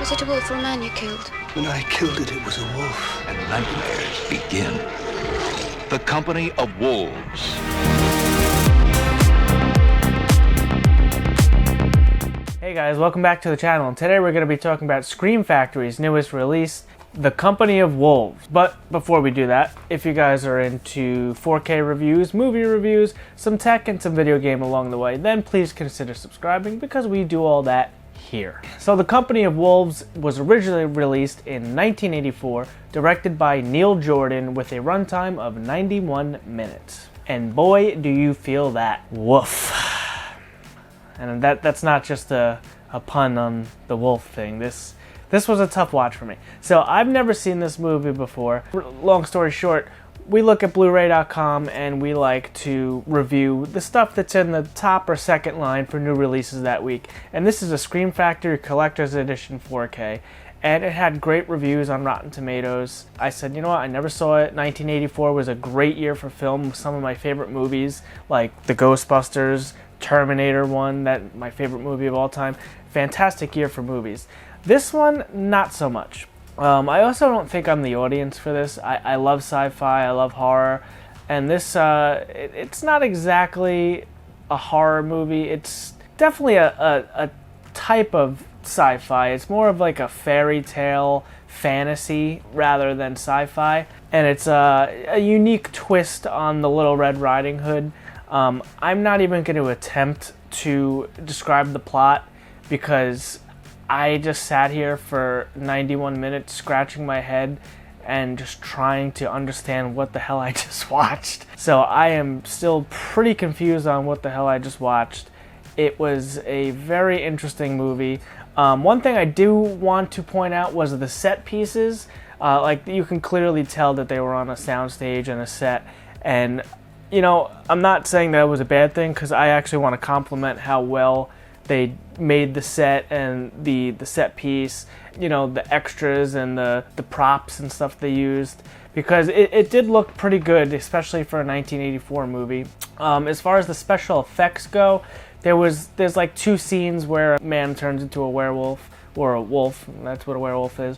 Was it a wolf or a man you killed? When I killed it, it was a wolf. And nightmares begin. The Company of Wolves. Hey guys, welcome back to the channel, and today we're going to be talking about Scream Factory's newest release, The Company of Wolves. But before we do that, if you guys are into 4K reviews, movie reviews, some tech, and some video game along the way, then please consider subscribing because we do all that here. So The Company of Wolves was originally released in 1984, directed by Neil Jordan with a runtime of 91 minutes. And boy, do you feel that. Woof. And that's not just a pun on the wolf thing. This was a tough watch for me. So I've never seen this movie before. Long story short, we look at Blu-ray.com and we like to review the stuff that's in the top or second line for new releases that week. And this is a Scream Factory Collector's Edition 4K. And it had great reviews on Rotten Tomatoes. I said, you know what, I never saw it. 1984 was a great year for film. Some of my favorite movies, like The Ghostbusters, Terminator 1, that my favorite movie of all time. Fantastic year for movies. This one, not so much. I also don't think I'm the audience for this. I love sci-fi, I love horror, and this, it's not exactly a horror movie. It's definitely a type of sci-fi. It's more of like a fairy tale fantasy rather than sci-fi, and it's a unique twist on the Little Red Riding Hood. I'm not even going to attempt to describe the plot because I just sat here for 91 minutes scratching my head and just trying to understand what the hell I just watched. So I am still pretty confused on what the hell I just watched. It was a very interesting movie. One thing I do want to point out was the set pieces. Like, you can clearly tell that they were on a soundstage and a set, and you know, I'm not saying that was a bad thing because I actually want to compliment how well they made the set and the set piece, you know, the extras and the props and stuff they used, because it did look pretty good, especially for a 1984 movie. As far as the special effects go, there's like two scenes where a man turns into a werewolf, or a wolf, that's what a werewolf is.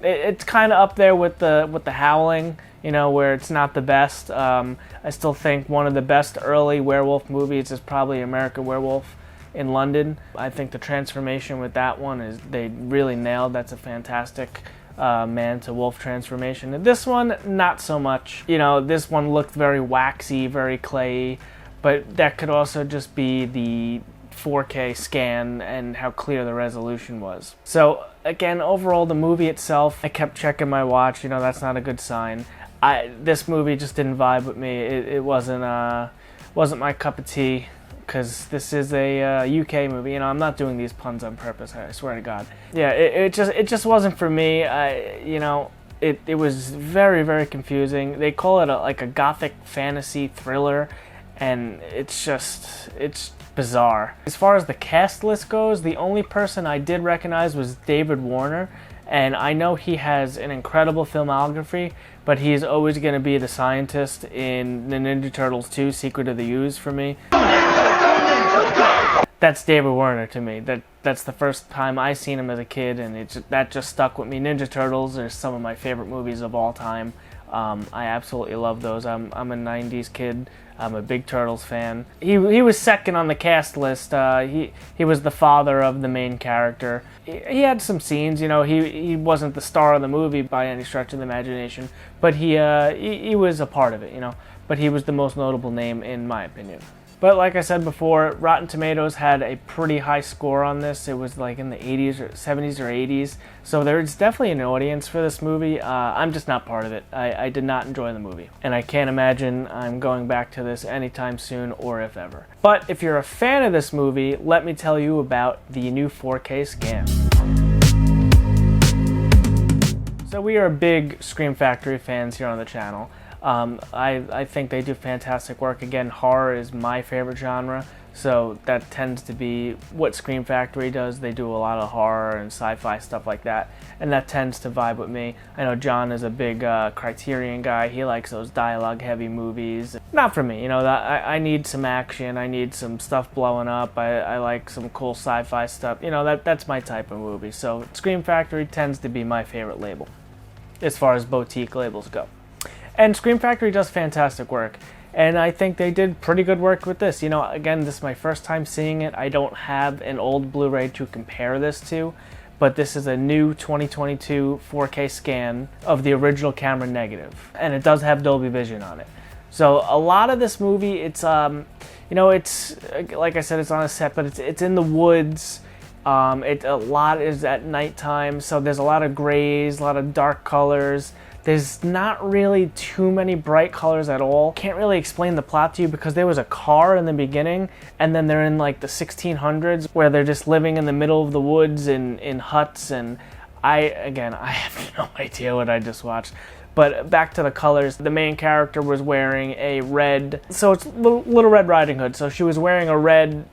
It's kind of up there with the Howling, you know, where it's not the best. I still think one of the best early werewolf movies is probably American Werewolf in London. I think the transformation with that one is they really nailed. That's a fantastic man to wolf transformation. And this one, not so much. You know, this one looked very waxy, very clayey, but that could also just be the 4K scan and how clear the resolution was. So again, overall, the movie itself, I kept checking my watch. You know, that's not a good sign. This movie just didn't vibe with me. It wasn't my cup of tea, because this is a UK movie. You know, I'm not doing these puns on purpose, I swear to God. Yeah, it just wasn't for me. You know, it was very, very confusing. They call it like a gothic fantasy thriller, and it's bizarre. As far as the cast list goes, the only person I did recognize was David Warner, and I know he has an incredible filmography, but he's always going to be the scientist in the Ninja Turtles 2, Secret of the Ooze for me. That's David Warner to me. That's the first time I seen him as a kid, and that just stuck with me. Ninja Turtles are some of my favorite movies of all time. I absolutely love those. I'm a 90s kid. I'm a big Turtles fan. He was second on the cast list. He was the father of the main character. He had some scenes, you know, he wasn't the star of the movie by any stretch of the imagination, but he was a part of it, you know. But he was the most notable name in my opinion. But like I said before, Rotten Tomatoes had a pretty high score on this. It was like in the 80s or 70s or 80s. So there's definitely an audience for this movie. I'm just not part of it. I did not enjoy the movie. And I can't imagine I'm going back to this anytime soon, or if ever. But if you're a fan of this movie, let me tell you about the new 4K scan. So we are big Scream Factory fans here on the channel. I think they do fantastic work. Again, horror is my favorite genre, so that tends to be what Scream Factory does. They do a lot of horror and sci-fi stuff like that, and that tends to vibe with me. I know John is a big Criterion guy. He likes those dialogue-heavy movies. Not for me, I need some action. I need some stuff blowing up. I like some cool sci-fi stuff. That's my type of movie. So Scream Factory tends to be my favorite label as far as boutique labels go. And Scream Factory does fantastic work. And I think they did pretty good work with this. Again, this is my first time seeing it. I don't have an old Blu-ray to compare this to, but this is a new 2022 4K scan of the original camera negative. And it does have Dolby Vision on it. So a lot of this movie, it's, it's, like I said, it's on a set, but it's in the woods. A lot is at nighttime, so there's a lot of grays, a lot of dark colors. There's not really too many bright colors at all. Can't really explain the plot to you because there was a car in the beginning, and then they're in like the 1600s where they're just living in the middle of the woods in huts, and I have no idea what I just watched. But back to the colors, the main character was wearing a red, so it's Little Red Riding Hood, so she was wearing a red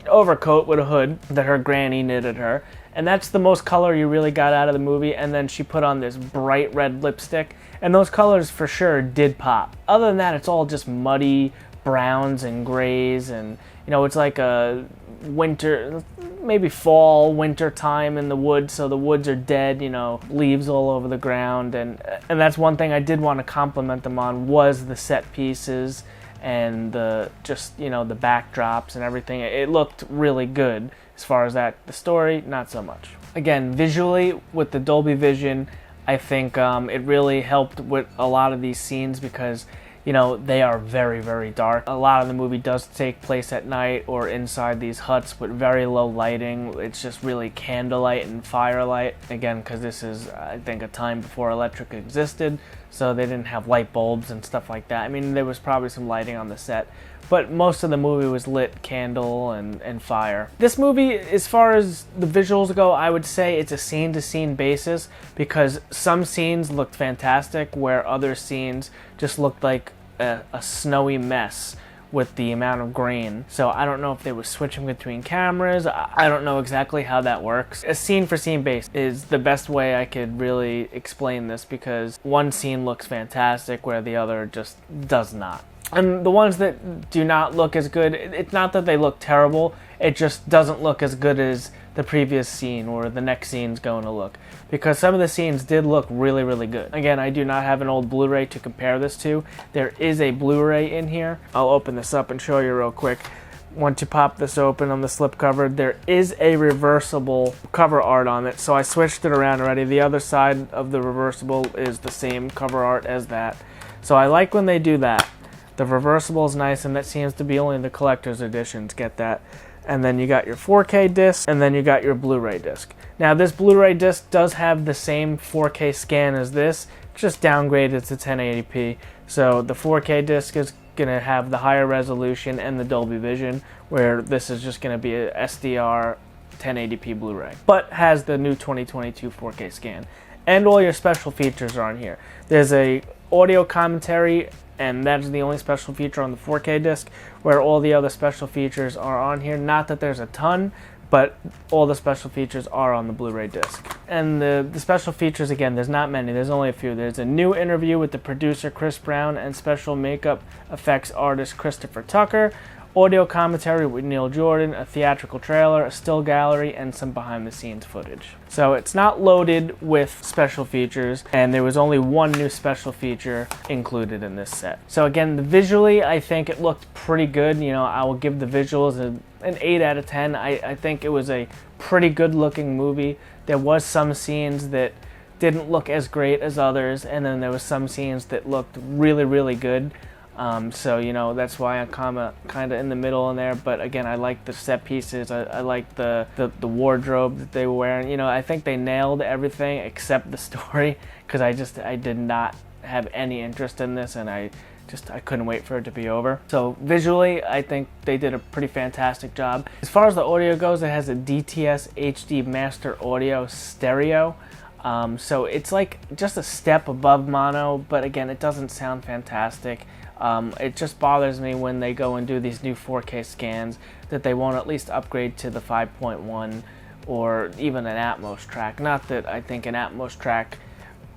overcoat with a hood that her granny knitted her. And that's the most color you really got out of the movie. And then she put on this bright red lipstick. And those colors for sure did pop. Other than that, it's all just muddy browns and grays. And, it's like a winter, maybe fall, winter time in the woods. So the woods are dead, leaves all over the ground. And that's one thing I did want to compliment them on was the set pieces and the backdrops and everything. It looked really good. As far as that, the story, not so much. Again, visually, with the Dolby Vision, I think it really helped with a lot of these scenes because, they are very, very dark. A lot of the movie does take place at night or inside these huts with very low lighting. It's just really candlelight and firelight. Again, because this is, I think, a time before electric existed, so they didn't have light bulbs and stuff like that. I mean, there was probably some lighting on the set, but most of the movie was lit candle and fire. This movie, as far as the visuals go, I would say it's a scene-to-scene basis because some scenes looked fantastic where other scenes just looked like a snowy mess with the amount of grain. So I don't know if they were switching between cameras. I don't know exactly how that works. A scene-for-scene base is the best way I could really explain this because one scene looks fantastic where the other just does not. And the ones that do not look as good, it's not that they look terrible, it just doesn't look as good as the previous scene or the next scene's going to look. Because some of the scenes did look really, really good. Again, I do not have an old Blu-ray to compare this to. There is a Blu-ray in here. I'll open this up and show you real quick. Once you pop this open on the slipcover, there is a reversible cover art on it. So I switched it around already. The other side of the reversible is the same cover art as that. So I like when they do that. The reversible is nice, and that seems to be only the collector's editions get that. And then you got your 4K disc, and then you got your Blu-ray disc. Now this Blu-ray disc does have the same 4K scan as this, just downgraded to 1080p. So the 4K disc is going to have the higher resolution and the Dolby Vision, where this is just going to be a SDR 1080p Blu-ray. But has the new 2022 4K scan. And all your special features are on here. There's a audio commentary, and that's the only special feature on the 4K disc, where all the other special features are on here. Not that there's a ton, but all the special features are on the Blu-ray disc. And the special features, again, there's not many. There's only a few. There's a new interview with the producer, Chris Brown, and special makeup effects artist, Christopher Tucker. Audio commentary with Neil Jordan, a theatrical trailer, a still gallery, and some behind-the-scenes footage. So it's not loaded with special features, and there was only one new special feature included in this set. So again, visually, I think it looked pretty good. I will give the visuals an 8 out of 10. I think it was a pretty good-looking movie. There was some scenes that didn't look as great as others, and then there was some scenes that looked really, really good. So that's why I'm kind of in the middle in there. But again, I like the set pieces. I like the wardrobe that they were wearing. I think they nailed everything except the story, because I did not have any interest in this, and I couldn't wait for it to be over. So visually, I think they did a pretty fantastic job. As far as the audio goes, it has a DTS HD Master Audio stereo. So it's like just a step above mono, but again, it doesn't sound fantastic. It just bothers me when they go and do these new 4K scans that they won't at least upgrade to the 5.1 or even an Atmos track. Not that I think an Atmos track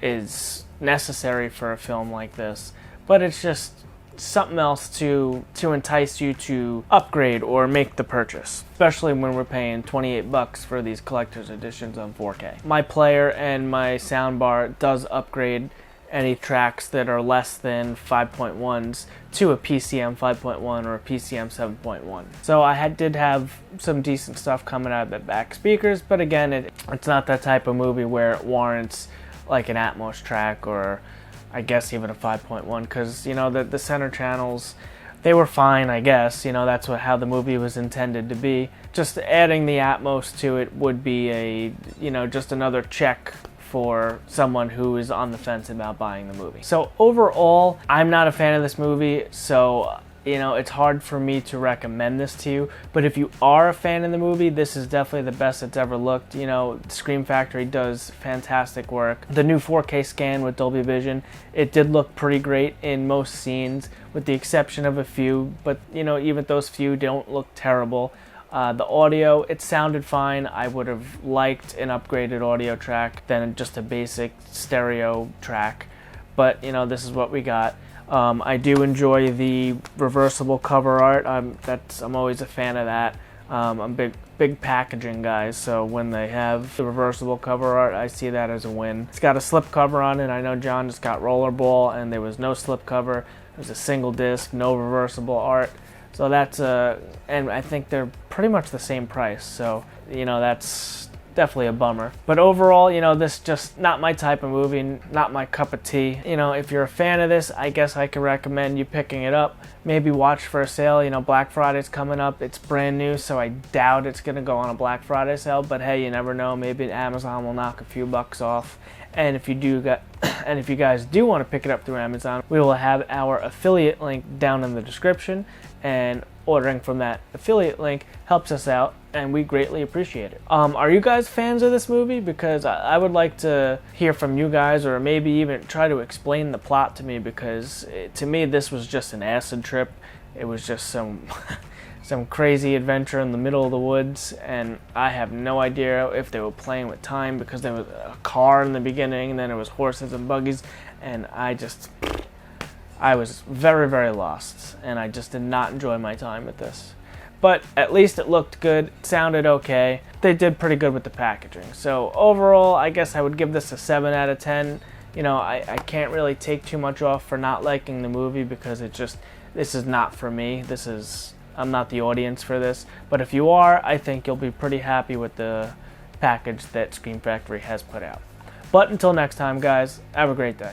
is necessary for a film like this, but it's just something else to entice you to upgrade or make the purchase, especially when we're paying $28 for these collector's editions on 4K. My player and my soundbar does upgrade any tracks that are less than 5.1s to a PCM 5.1 or a PCM 7.1. So I did have some decent stuff coming out of the back speakers, but again, it's not that type of movie where it warrants like an Atmos track or I guess even a 5.1, because you know the center channels, they were fine, I guess. You know, that's how the movie was intended to be. Just adding the Atmos to it would be just another check for someone who is on the fence about buying the movie. So overall, I'm not a fan of this movie, so it's hard for me to recommend this to you. But if you are a fan of the movie, this is definitely the best it's ever looked. Scream Factory does fantastic work. The new 4K scan with Dolby Vision, it did look pretty great in most scenes, with the exception of a few, but even those few don't look terrible. The audio, it sounded fine. I would have liked an upgraded audio track than just a basic stereo track, but this is what we got. I do enjoy the reversible cover art. I'm always a fan of that. I'm big packaging guys, so when they have the reversible cover art, I see that as a win. It's got a slip cover on it. I know John just got Rollerball, and there was no slip cover. It was a single disc, no reversible art. So that's and I think they're pretty much the same price. So that's definitely a bummer. But overall, this just not my type of movie, not my cup of tea. If you're a fan of this, I guess I could recommend you picking it up. Maybe watch for a sale. Black Friday's coming up. It's brand new, so I doubt it's gonna go on a Black Friday sale. But hey, you never know. Maybe Amazon will knock a few bucks off. And if you guys do want to pick it up through Amazon, we will have our affiliate link down in the description, and ordering from that affiliate link helps us out, and we greatly appreciate it. Are you guys fans of this movie? Because I would like to hear from you guys, or maybe even try to explain the plot to me, because to me this was just an acid trip. It was just some crazy adventure in the middle of the woods, and I have no idea if they were playing with time, because there was a car in the beginning and then it was horses and buggies, and I was very, very lost, and I just did not enjoy my time with this. But at least it looked good, it sounded okay. They did pretty good with the packaging. So overall, I guess I would give this a 7 out of 10. I can't really take too much off for not liking the movie, because this is not for me. I'm not the audience for this. But if you are, I think you'll be pretty happy with the package that Scream Factory has put out. But until next time, guys, have a great day.